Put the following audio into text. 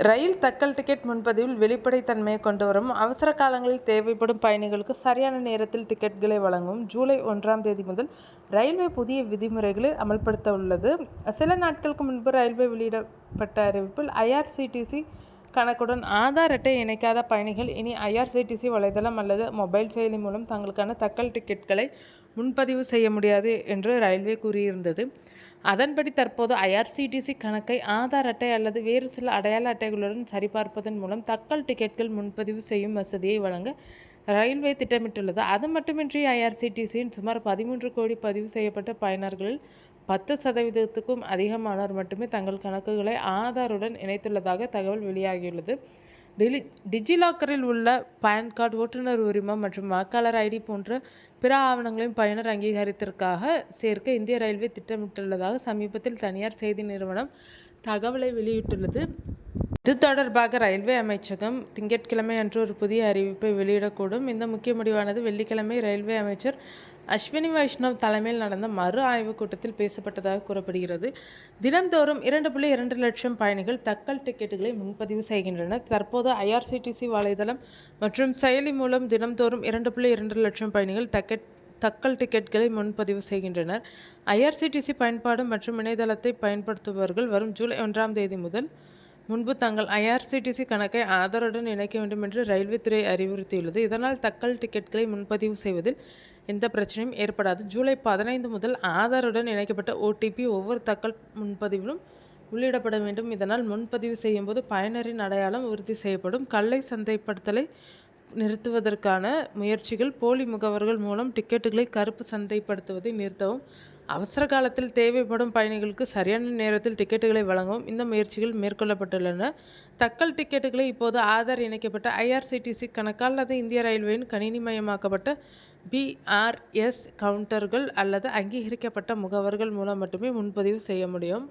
ரயில் Tatkal ticket முன்பதிவில் வெளிப்படைத்தன்மையை கொண்டு வரும் அவசர காலங்களில் தேவைப்படும் பயணிகளுக்கு சரியான நேரத்தில் டிக்கெட்களை வழங்கும் ஜூலை 1ஆம் தேதி முதல் ரயில்வே புதிய விதிமுறைகளை அமல்படுத்த உள்ளது. சில நாட்களுக்கு முன்பு ரயில்வே வெளியிடப்பட்ட அறிவிப்பில் IRCTC கணக்குடன் ஆதார் அட்டை இணைக்காத பயணிகள் இனி IRCTC வலைதளம் அல்லது மொபைல் செயலி மூலம் தங்களுக்கான தக்கல் டிக்கெட்களை முன்பதிவு செய்ய முடியாது என்று ரயில்வே கூறியிருந்தது. அதன்படி தற்போது IRCTC கணக்கை ஆதார் அட்டை அல்லது வேறு சில அடையாள அட்டைகளுடன் சரிபார்ப்பதன் மூலம் தக்கல் டிக்கெட்கள் முன்பதிவு செய்யும் வசதியை வழங்க ரயில்வே திட்டமிட்டுள்ளது. அது மட்டுமின்றி IRCTCயின் சுமார் 13 கோடி பதிவு செய்யப்பட்ட பயனர்களில் 10% அதிகமானோர் மட்டுமே தங்கள் கணக்குகளை ஆதாருடன் இணைத்துள்ளதாக தகவல் வெளியாகியுள்ளது. டிஜிலாக்கரில் உள்ள பான் கார்டு, ஓட்டுநர் உரிமம் மற்றும் வாக்காளர் ID போன்ற பிற ஆவணங்களையும் பயனர் அங்கீகாரத்திற்காக சேர்க்க இந்திய ரயில்வே திட்டமிட்டுள்ளதாக சமீபத்தில் தனியார் செய்தி நிறுவனம் தகவலை வெளியிட்டுள்ளது. இது தொடர்பாக ரயில்வே அமைச்சகம் திங்கட்கிழமை அன்று ஒரு புதிய அறிவிப்பை வெளியிடக்கூடும். இந்த முக்கிய முடிவானது வெள்ளிக்கிழமை ரயில்வே அமைச்சர் அஸ்வினி வைஷ்ணவ் தலைமையில் நடந்த மறு ஆய்வுக் கூட்டத்தில் பேசப்பட்டதாக கூறப்படுகிறது. தினந்தோறும் 2.2 லட்சம் பயணிகள் தக்கல் டிக்கெட்டுகளை முன்பதிவு செய்கின்றனர். தற்போது IRCTC வலைதளம் மற்றும் செயலி மூலம் தினந்தோறும் 2.2 லட்சம் பயணிகள் தக்கல் டிக்கெட்களை முன்பதிவு செய்கின்றனர். IRCTC பயன்பாடு மற்றும் இணையதளத்தை பயன்படுத்துபவர்கள் வரும் ஜூலை 1ஆம் தேதி முன்பு தங்கள் IRCTC கணக்கை ஆதாருடன் இணைக்க வேண்டும் என்று ரயில்வே துறை அறிவுறுத்தியுள்ளது. இதனால் தக்கல் டிக்கெட்களை முன்பதிவு செய்வதில் எந்த பிரச்சனையும் ஏற்படாது. ஜூலை 15 முதல் ஆதாருடன் இணைக்கப்பட்ட OTP ஒவ்வொரு தக்கல் முன்பதிவிலும் உள்ளிடப்பட வேண்டும். இதனால் முன்பதிவு செய்யும் போது பயனரின் அடையாளம் உறுதி செய்யப்படும். கள்ளை சந்தைப்படுத்தலை நிறுத்துவதற்கான முயற்சிகள். போலி முகவர்கள் மூலம் டிக்கெட்டுகளை கருப்பு சந்தைப்படுத்துவதை நிறுத்தவும், அவசர காலத்தில் தேவைப்படும் பயணிகளுக்கு சரியான நேரத்தில் டிக்கெட்டுகளை வழங்கவும் இந்த முயற்சிகள் மேற்கொள்ளப்பட்டுள்ளன. தக்கல் டிக்கெட்டுகளை இப்போது ஆதார் இணைக்கப்பட்ட IRCTC கணக்கு அல்லது இந்திய ரயில்வேயின் கணினிமயமாக்கப்பட்ட BRS கவுண்டர்கள் அல்லது அங்கீகரிக்கப்பட்ட முகவர்கள் மூலம் மட்டுமே முன்பதிவு செய்ய முடியும்.